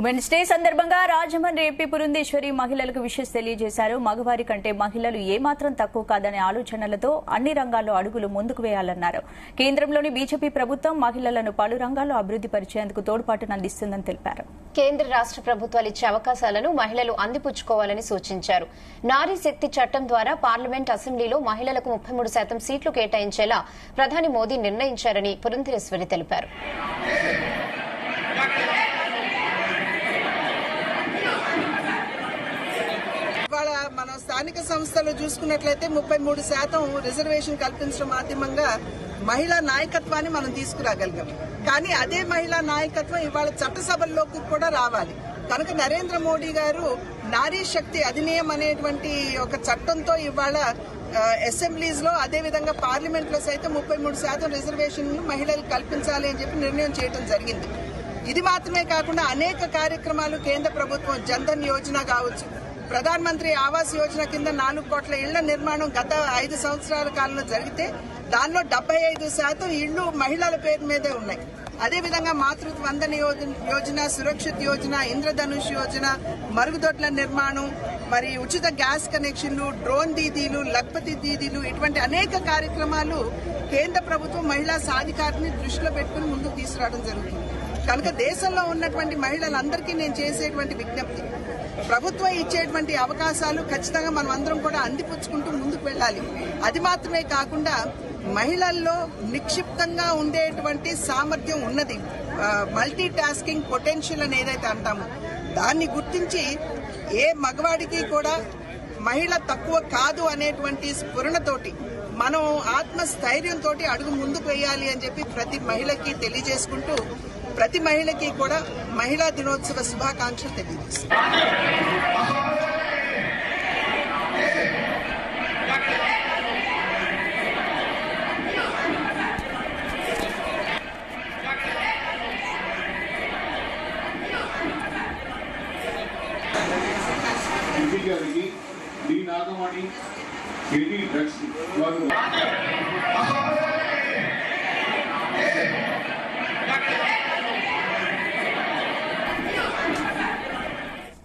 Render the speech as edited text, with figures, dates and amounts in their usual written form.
Women's day సందర్భంగా Rajahmundry MP Purandeswari మహిళలకు wishes తెలియజేశారు. మగవారి కంటే మహిళలు ఏమాత్రం తక్కువ కాదనే ఆలోచనలతో అన్ని రంగాల్లో అడుగులు ముందుకు వేయాలన్నారు. కేంద్రంలోని బీజేపీ ప్రభుత్వం మహిళలను పలు రంగాల్లో అభివృద్ది పరిచేందుకు తోడ్పాటునందిస్తుందని తెలిపారు. కేంద్ర రాష్ట్ర ప్రభుత్వాలు ఇచ్చే అవకాశాలను మహిళలు అందిపుచ్చుకోవాలని సూచించారు. నారీ శక్తి చట్టం ద్వారా పార్లమెంట్ అసెంబ్లీలో మహిళలకు 33% సీట్లు కేటాయించేలా ప్రధాని మోదీ నిర్ణయించారని పురంధేశ్వరి తెలిపారు. ఇవాళ మన స్థానిక సంస్థలు చూసుకున్నట్లయితే 33% రిజర్వేషన్ కల్పించడం మాధ్యమంగా మహిళా నాయకత్వాన్ని మనం తీసుకురాగలిగాం. కానీ అదే మహిళా నాయకత్వం ఇవాళ చట్టసభల్లోకి కూడా రావాలి. కనుక నరేంద్ర మోడీ గారు నారీ శక్తి అధినియం అనేటువంటి ఒక చట్టంతో ఇవాళ అసెంబ్లీస్ లో అదేవిధంగా పార్లమెంట్ లో సైతం 33% రిజర్వేషన్ మహిళలు కల్పించాలి అని చెప్పి నిర్ణయం చేయడం జరిగింది. ఇది మాత్రమే కాకుండా అనేక కార్యక్రమాలు కేంద్ర ప్రభుత్వం జన్ధన్ యోజన కావచ్చు, ప్రధాన మంత్రి ఆవాస్ యోజన కింద 4 కోట్ల ఇళ్ల నిర్మాణం గత 5 సంవత్సరాల కాలంలో జరిగితే దానిలో 75% ఇళ్లు మహిళల పేరు మీదే ఉన్నాయి. అదేవిధంగా మాతృత్వ వందన యోజన, సురక్షిత్ యోజన, ఇంద్రధనుష్ యోజన, మరుగుదొడ్ల నిర్మాణం, మరి ఉచిత గ్యాస్ కనెక్షన్లు, డ్రోన్ దీదీలు, లక్పతి దీదీలు, ఇటువంటి అనేక కార్యక్రమాలు కేంద్ర ప్రభుత్వం మహిళా సాధికారిని దృష్టిలో పెట్టుకుని ముందుకు తీసుకురావడం జరుగుతుంది. కనుక దేశంలో ఉన్నటువంటి మహిళలందరికీ నేను చేసేటువంటి విజ్ఞప్తి, ప్రభుత్వం ఇచ్చేటువంటి అవకాశాలు ఖచ్చితంగా మనం అందరం కూడా అందిపుచ్చుకుంటూ ముందుకు వెళ్ళాలి. అది మాత్రమే కాకుండా మహిళల్లో నిక్షిప్తంగా ఉండేటువంటి సామర్థ్యం ఉన్నది, మల్టీ టాస్కింగ్ పొటెన్షియల్ అని ఏదైతే అంటామో దాన్ని గుర్తించి ఏ మగవాడికి కూడా మహిళ తక్కువ కాదు అనేటువంటి స్ఫురణతోటి మనం ఆత్మస్థైర్యంతో అడుగు ముందుకు వేయాలి అని చెప్పి ప్రతి మహిళకి తెలియజేసుకుంటూ ప్రతి మహిళకి కూడా మహిళా దినోత్సవ శుభాకాంక్షలు తెలియజేస్తున్నాం. నాగమణి డ్రగ్స్ వారు